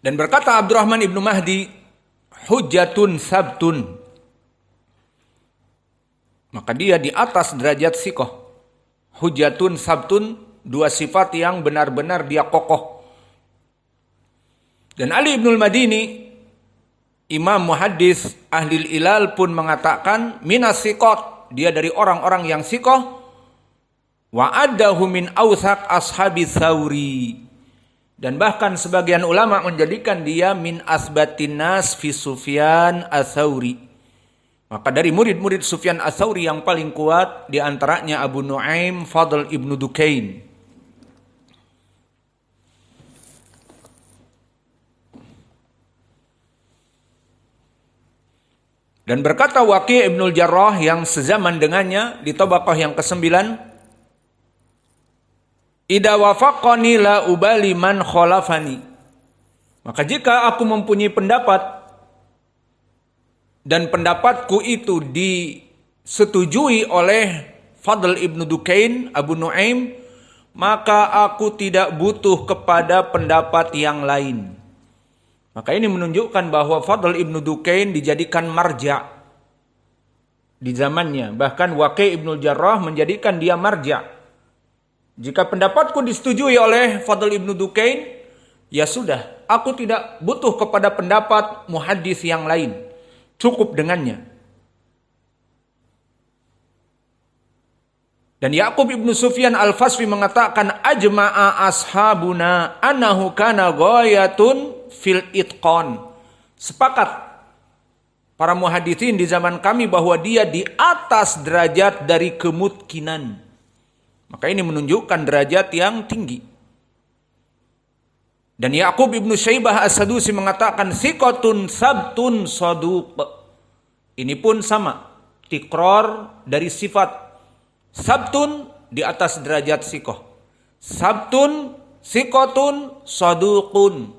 Dan berkata Abdurrahman ibnu Mahdi, hujjatun sabtun. Maka dia di atas derajat sikoh. Hujjatun sabtun, dua sifat yang benar-benar dia kokoh. Dan Ali ibnul Madini, imam muhaddis ahli ilal pun mengatakan, minas sikot, dia dari orang-orang yang sikoh. Wa addahu min awthaq ashabi Thawri. Dan bahkan sebagian ulama menjadikan dia min asbatin nas fi Sufyan ats-Tsauri. Maka dari murid-murid Sufyan ats-Tsauri yang paling kuat di antaranya Abu Nuaim Fadl ibnu Dukain. Dan berkata Waqi' ibnul Jarrah yang sezaman dengannya di tabaqah yang ke-9, Ida wafaqani la ubali man khalafani. Maka jika aku mempunyai pendapat dan pendapatku itu disetujui oleh Fadl ibnu Dukain, Abu Nuaim, maka aku tidak butuh kepada pendapat yang lain. Maka ini menunjukkan bahwa Fadl ibnu Dukain dijadikan marja di zamannya. Bahkan Waqi' ibnul Jarrah menjadikan dia marja. Jika pendapatku disetujui oleh Fadl ibnu Dukain, ya sudah, aku tidak butuh kepada pendapat muhaddis yang lain. Cukup dengannya. Dan Ya'qub ibnu Sufyan al-Fasfi mengatakan, ajma'a ashabuna annahu kana ghayatun fil itqan. Sepakat para muhaditsin di zaman kami bahwa dia di atas derajat dari kemutkinan. Maka ini menunjukkan derajat yang tinggi. Dan Ya'qub ibnu Syaibah as-Sadusi mengatakan thiqatun sabtun saduq. Ini pun sama, tikror dari sifat sabtun di atas derajat sikoh. Sabtun, sikotun, saduqun.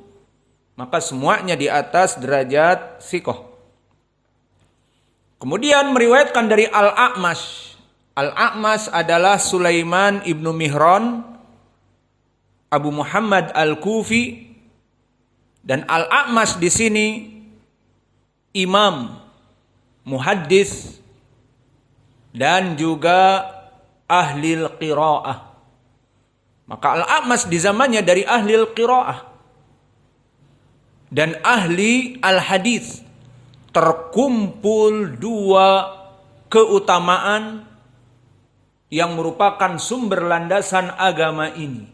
Maka semuanya di atas derajat sikoh. Kemudian meriwayatkan dari Al-A'mash. Al-A'mash adalah Sulaiman ibnu Mihran Abu Muhammad Al-Kufi. Dan Al-A'mash di sini imam, muhaddis, dan juga ahli qiraah. Maka Al-A'mash di zamannya dari ahli qiraah dan ahli al-hadis. Terkumpul dua keutamaan yang merupakan sumber landasan agama ini.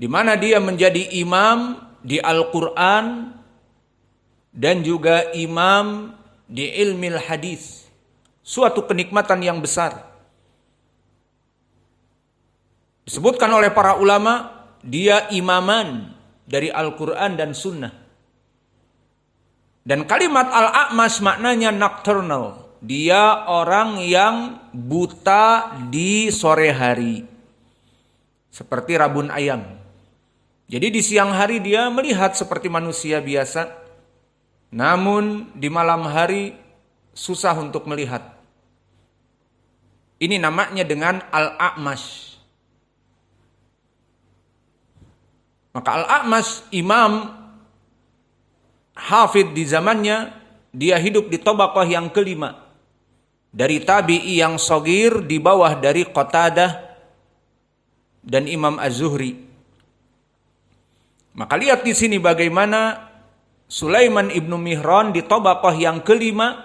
Di mana dia menjadi imam di Al-Quran dan juga imam di ilmil hadis. Suatu kenikmatan yang besar. Disebutkan oleh para ulama, dia imaman dari Al-Quran dan Sunnah. Dan kalimat Al-A'mash maknanya nocturnal. Dia orang yang buta di sore hari. Seperti rabun ayam. Jadi di siang hari dia melihat seperti manusia biasa. Namun di malam hari susah untuk melihat. Ini namanya dengan Al-A'mash. Maka Al-A'mash imam hafidh di zamannya, dia hidup di tabaqah yang kelima. Dari tabi'i yang shagir di bawah dari Qatadah dan Imam Az-Zuhri. Maka lihat di sini bagaimana Sulaiman ibnu Mihran di tabaqah yang kelima,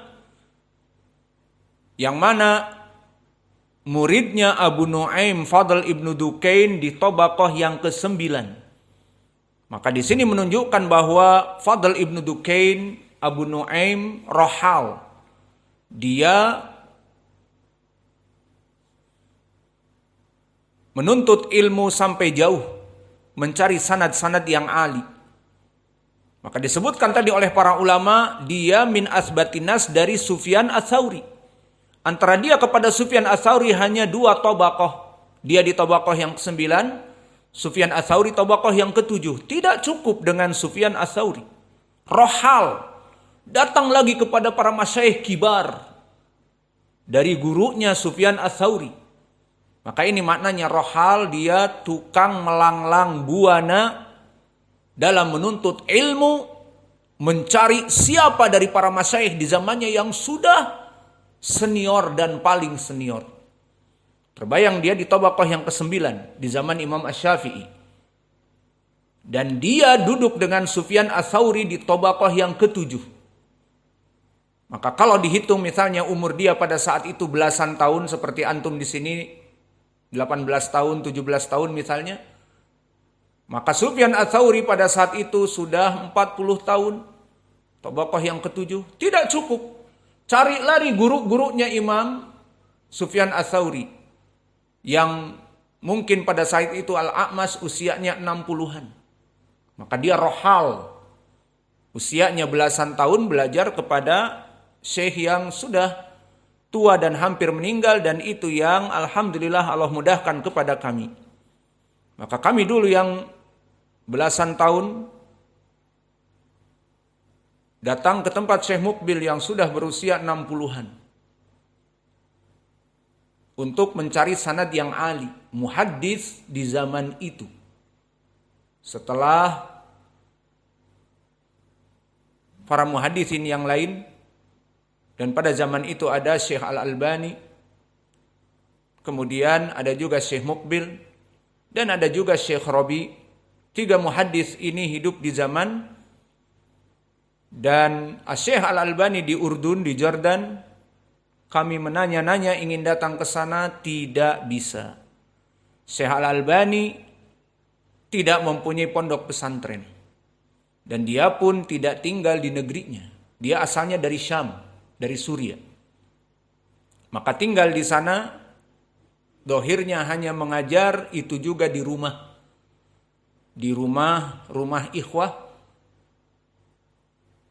yang mana muridnya Abu Nuaim Fadl ibnu Dukain di tabaqah yang ke-9. Maka di sini menunjukkan bahwa Fadl ibnu Dukain, Abu Nuaim rohal. Dia menuntut ilmu sampai jauh, mencari sanad-sanad yang ali. Maka disebutkan tadi oleh para ulama, dia min asbatinas dari Sufyan ats-Tsauri. Antara dia kepada Sufyan ats-Tsauri hanya 2 tabaqah. Dia di tabaqah yang ke-9, Sufyan ats-Tsauri tabaqah yang ke-7. Tidak cukup dengan Sufyan ats-Tsauri. Rohal, datang lagi kepada para masyayikh kibar dari gurunya Sufyan ats-Tsauri. Maka ini maknanya rohal, dia tukang melanglang buana dalam menuntut ilmu, mencari siapa dari para masyayikh di zamannya yang sudah senior dan paling senior. Terbayang dia di tabaqah yang ke-9 di zaman Imam Asy-Syafi'i. Dan dia duduk dengan Sufyan Ats-Tsauri di tabaqah yang ke-7. Maka kalau dihitung misalnya umur dia pada saat itu belasan tahun seperti antum di sini 18 tahun, 17 tahun misalnya, maka Sufyan Ats-Tsauri pada saat itu sudah 40 tahun. Tabaqah yang ke-7 tidak cukup. Cari lari guru-gurunya Imam Sufyan Ats-Tsauri yang mungkin pada saat itu Al-A'mash usianya 60-an. Maka dia rohal. Usianya belasan tahun belajar kepada syekh yang sudah tua dan hampir meninggal, dan itu yang alhamdulillah Allah mudahkan kepada kami. Maka kami dulu yang belasan tahun datang ke tempat Syekh Mukbil yang sudah berusia 60-an untuk mencari sanad yang ali, muhaddits di zaman itu. Setelah para muhaditsin yang lain, dan pada zaman itu ada Syekh Al-Albani, kemudian ada juga Syekh Mukbil, dan ada juga Syekh Rabi. 3 muhaddits ini hidup di zaman, dan Syekh Al-Albani di Urdun, di Jordan. Kami menanya-nanya ingin datang ke sana, tidak bisa. Syekh Al-Albani tidak mempunyai pondok pesantren. Dan dia pun tidak tinggal di negerinya. Dia asalnya dari Syam, dari Suriah. Maka tinggal di sana, dohirnya hanya mengajar, itu juga di rumah. Di rumah ikhwah,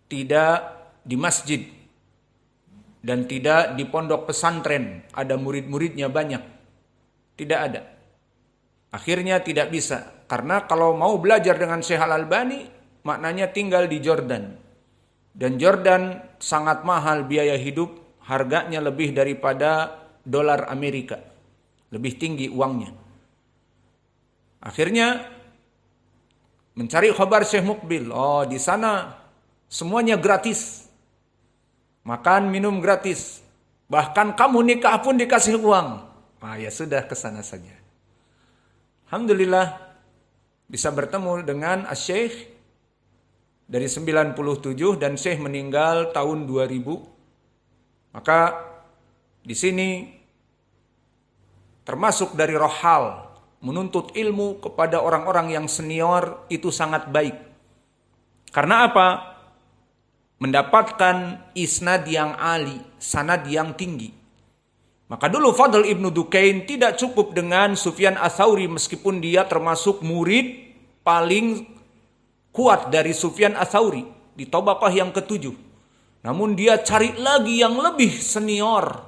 tidak di masjid, dan tidak di pondok pesantren, ada murid-muridnya banyak. Tidak ada. Akhirnya tidak bisa. Karena kalau mau belajar dengan Syekh Al-Albani, maknanya tinggal di Jordan. Dan Jordan sangat mahal biaya hidup, harganya lebih daripada dolar Amerika. Lebih tinggi uangnya. Akhirnya mencari kabar Syekh Mukbil. Oh, di sana semuanya gratis. Makan, minum gratis. Bahkan kamu nikah pun dikasih uang. Ah, ya sudah, ke sana saja. Alhamdulillah bisa bertemu dengan Syekh dari 97, dan Syekh meninggal tahun 2000. Maka di sini termasuk dari rohal, menuntut ilmu kepada orang-orang yang senior itu sangat baik. Karena apa? Mendapatkan isnad yang ali, sanad yang tinggi. Maka dulu Fadl Ibnu Dukain tidak cukup dengan Sufyan Ats-Tsauri, meskipun dia termasuk murid paling kuat dari Sufyan Ats-Tsauri di tabaqah yang ke-7. Namun dia cari lagi yang lebih senior.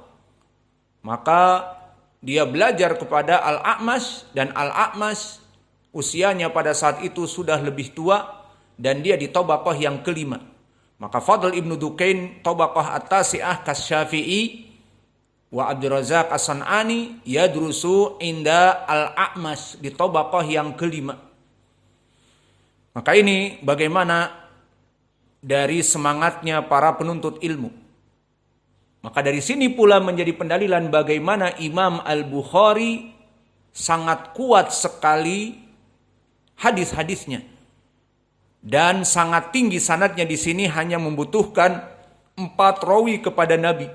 Maka dia belajar kepada Al-A'mash, dan Al-A'mash usianya pada saat itu sudah lebih tua, dan dia di tabaqah yang ke-5. Maka Fadl Ibnu Dukain tabaqah at-tasi'ah kas-Syafi'i wa Abdul Razak As-San'ani yadrusu inda Al-A'mash di tabaqah yang ke-5. Maka ini bagaimana dari semangatnya para penuntut ilmu. Maka dari sini pula menjadi pendalilan bagaimana Imam Al-Bukhari sangat kuat sekali hadis-hadisnya. Dan sangat tinggi sanadnya di sini, hanya membutuhkan 4 rawi kepada Nabi.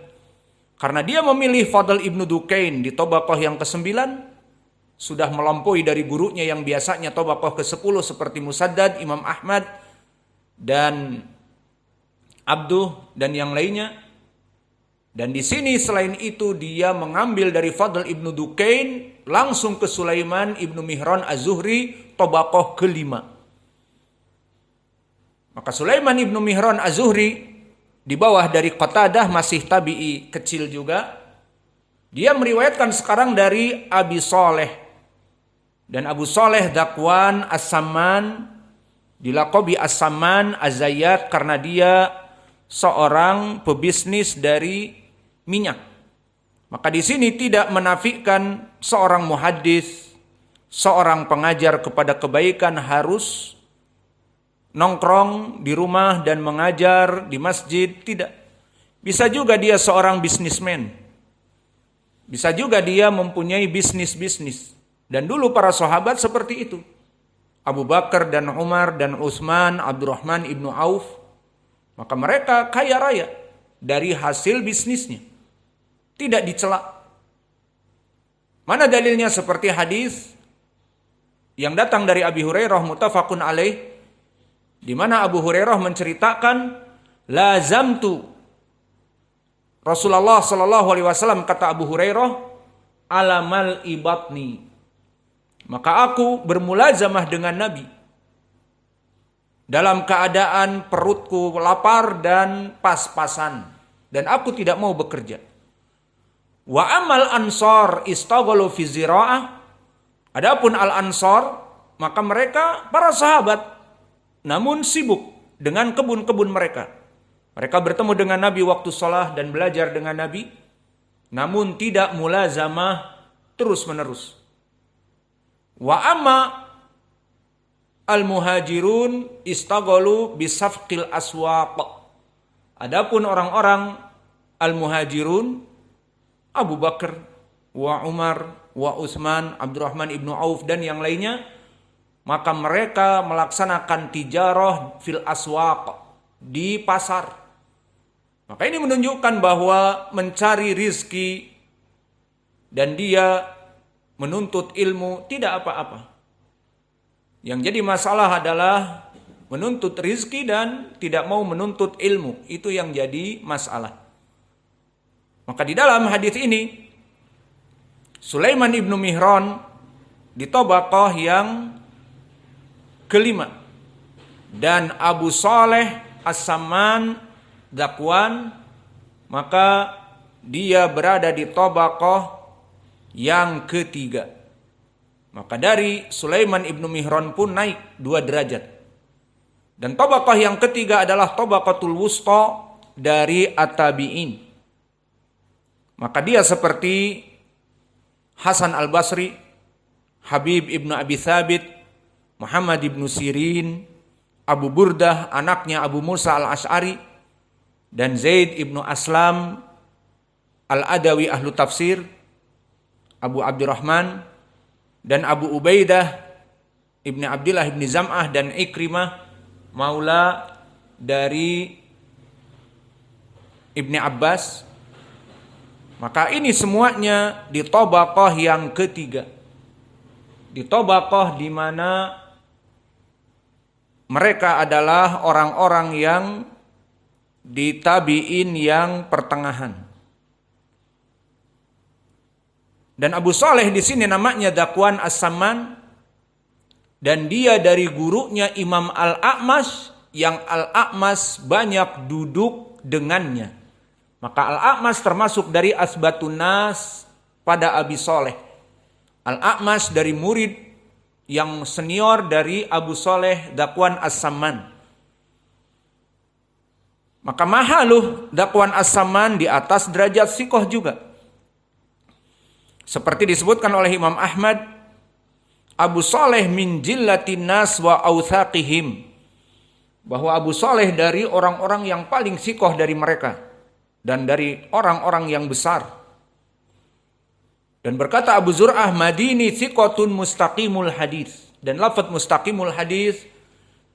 Karena dia memilih Fadl Ibnu Dukain di tabaqah yang ke-9, sudah melampaui dari gurunya yang biasanya tabaqah ke-10 seperti Musaddad, Imam Ahmad, dan Abduh, dan yang lainnya. Dan di sini selain itu dia mengambil dari Fadl Ibnu Dukain langsung ke Sulaiman Ibnu Mihran Az-Zuhri, tabaqah ke-5. Maka Sulaiman Ibnu Mihran Az-Zuhri di bawah dari Qatadah, masih tabi'i kecil juga. Dia meriwayatkan sekarang dari Abi Saleh. Dan Abu Saleh Dakwan As-Samman, dilaqabi As-Samman Az-Zayyat karena dia seorang pebisnis dari minyak. Maka di sini tidak menafikan seorang muhaddis, seorang pengajar kepada kebaikan harus nongkrong di rumah dan mengajar di masjid, tidak. Bisa juga dia seorang bisnismen. Bisa juga dia mempunyai bisnis-bisnis. Dan dulu para sahabat seperti itu. Abu Bakar dan Umar dan Utsman, Abdurrahman ibnu Auf. Maka mereka kaya raya dari hasil bisnisnya. Tidak dicela. Mana dalilnya? Seperti hadis yang datang dari Abi Hurairah muttafaqun alaih, di mana Abu Hurairah menceritakan, lazamtu Rasulullah sallallahu alaihi wasallam, kata Abu Hurairah, alamal ibatni. Maka aku bermulazamah dengan Nabi dalam keadaan perutku lapar dan pas-pasan, dan aku tidak mau bekerja. Wa amal ansar istaghalu fi zira'ah. Adapun al-ansar, maka mereka para sahabat namun sibuk dengan kebun-kebun mereka. Mereka bertemu dengan Nabi waktu shalah dan belajar dengan Nabi, namun tidak mulazamah terus-menerus. Wa amma al-muhajirun istaghalu bisafqil aswaq. Adapun orang-orang al-muhajirun, Abu Bakar, wa Umar, wa Utsman, Abdurrahman ibnu Auf dan yang lainnya, maka mereka melaksanakan tijarah fil aswaq, di pasar. Maka ini menunjukkan bahwa mencari rizki dan dia menuntut ilmu tidak apa-apa. Yang jadi masalah adalah menuntut rizki dan tidak mau menuntut ilmu. Itu yang jadi masalah. Maka di dalam hadis ini, Sulaiman ibnu Mihran di tabaqah yang kelima, dan Abu Saleh As-Samman Zakwan, maka dia berada di tabaqah yang ketiga. Maka dari Sulaiman ibnu Mihran pun naik 2 derajat. Dan tabaqah yang ketiga adalah tabaqatul wusta dari at-tabi'in. Maka dia seperti Hasan al-Basri, Habib ibnu Abi Thabit, Muhammad ibnu Sirin, Abu Burdah, anaknya Abu Musa al-Ash'ari, dan Zaid ibnu Aslam al-Adawi ahlu tafsir, Abu Abdurrahman, dan Abu Ubaidah ibni Abdillah ibni Zam'ah, dan Ikrimah maula dari Ibni Abbas. Maka ini semuanya di tabaqah yang ketiga. Di tabaqah di mana mereka adalah orang-orang yang di tabi'in yang pertengahan. Dan Abu Saleh di sini namanya Zakwan As-Samman, dan dia dari gurunya Imam Al-A'mash, yang Al-A'mash banyak duduk dengannya. Maka Al-A'mash termasuk dari asbatun nas pada Abi Saleh. Al-A'mash dari murid yang senior dari Abu Saleh Zakwan As-Samman. Maka mahaluh Zakwan As-Samman di atas derajat sikoh juga. Seperti disebutkan oleh Imam Ahmad, Abu Saleh min jillatin nas wa authaqihim, bahwa Abu Saleh dari orang-orang yang paling sikoh dari mereka dan dari orang-orang yang besar. Dan berkata Abu Zur'ah, madini thiqatun mustaqimul hadis. Dan lafaz mustaqimul hadis,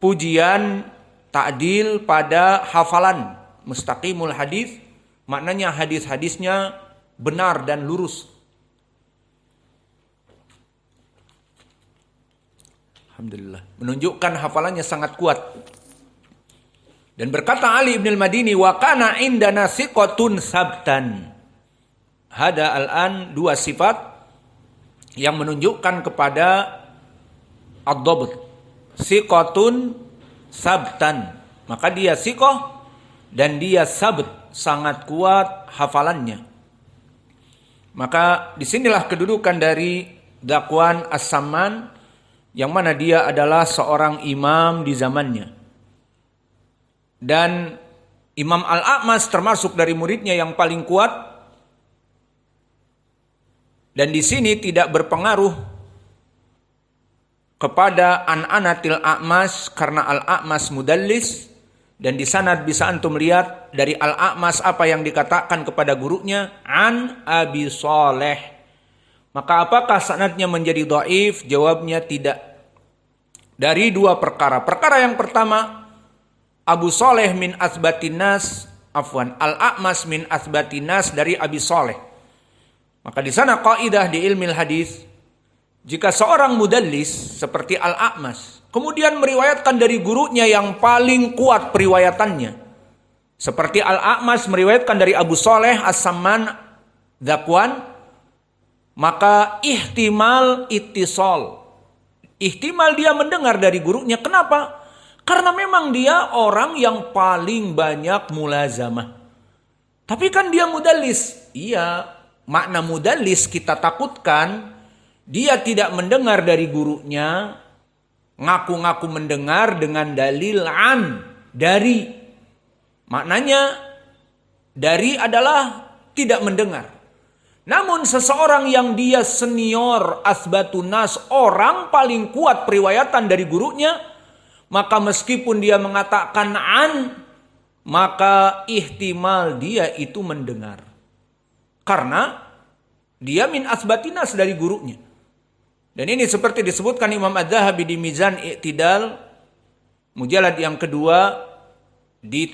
pujian ta'dil pada hafalan. Mustaqimul hadis maknanya hadis-hadisnya benar dan lurus. Alhamdulillah, menunjukkan hafalannya sangat kuat. Dan berkata Ali ibn al-Madini, wa kana indana thiqatun sabtan. Hada al-an 2 sifat yang menunjukkan kepada ad-dhabt. Thiqatun sabtan. Maka dia thiqah dan dia sabt, sangat kuat hafalannya. Maka disinilah kedudukan dari Zakwan As-Samman, yang mana dia adalah seorang imam di zamannya. Dan Imam Al-A'mash termasuk dari muridnya yang paling kuat. Dan di sini tidak berpengaruh kepada An-Anatil A'mas karena Al-A'mas mudallis, dan di sanad bisa antum lihat dari Al-A'mas apa yang dikatakan kepada gurunya, an Abi Saleh. Maka apakah sanadnya menjadi dhaif? Jawabnya tidak. Dari dua perkara. Perkara yang pertama, Abu Saleh min asbatinas, Al-A'mas min asbatinas dari Abi Saleh. Maka di sana kaidah di ilmu hadis, jika seorang mudallis seperti Al-A'mas kemudian meriwayatkan dari gurunya yang paling kuat periwayatannya, seperti Al-A'mas meriwayatkan dari Abu Saleh As-Samman Dzakwan, maka ihtimal ittisal, ihtimal dia mendengar dari gurunya. Kenapa? Karena memang dia orang yang paling banyak mulazamah. Tapi kan dia mudallis. Iya, makna mudallis kita takutkan dia tidak mendengar dari gurunya, ngaku-ngaku mendengar dengan dalil an, dari. Maknanya dari adalah tidak mendengar. Namun seseorang yang dia senior asbatunas, orang paling kuat periwayatan dari gurunya, maka meskipun dia mengatakan an, maka ihtimal dia itu mendengar. Karena dia min asbatinas dari gurunya. Dan ini seperti disebutkan Imam Adz-Dzahabi di Mizan I'tidal, mujalad yang kedua, di